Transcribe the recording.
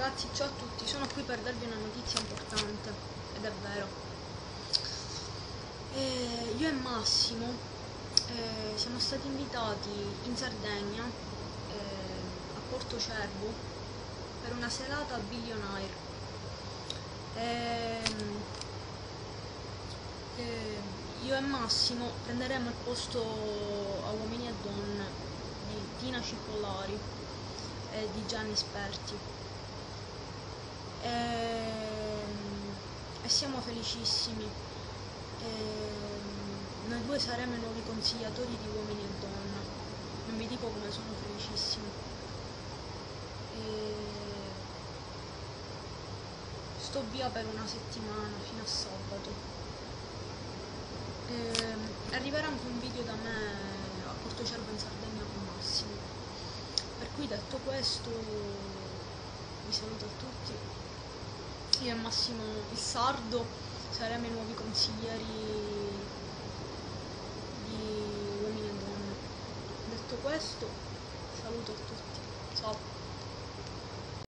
ragazzi, ciao a tutti, sono qui per darvi una notizia importante, ed è vero. Io e Massimo siamo stati invitati in Sardegna, a Porto Cervo, per una serata a Billionaire. Io e Massimo prenderemo il posto a Uomini e Donne di Tina Cipollari e di Gianni Sperti. E siamo felicissimi. Noi due saremo i nuovi consigliatori di Uomini e Donne. Non vi dico come sono felicissimo. Sto via per una settimana fino a sabato. Arriverà anche un video da me a Porto Cervo in Sardegna con Massimo. Per cui, detto questo, vi saluto a tutti. Io e Massimo il Sardo saremo i nuovi consiglieri di Uomini e Donne. Detto questo, saluto a tutti. Ciao.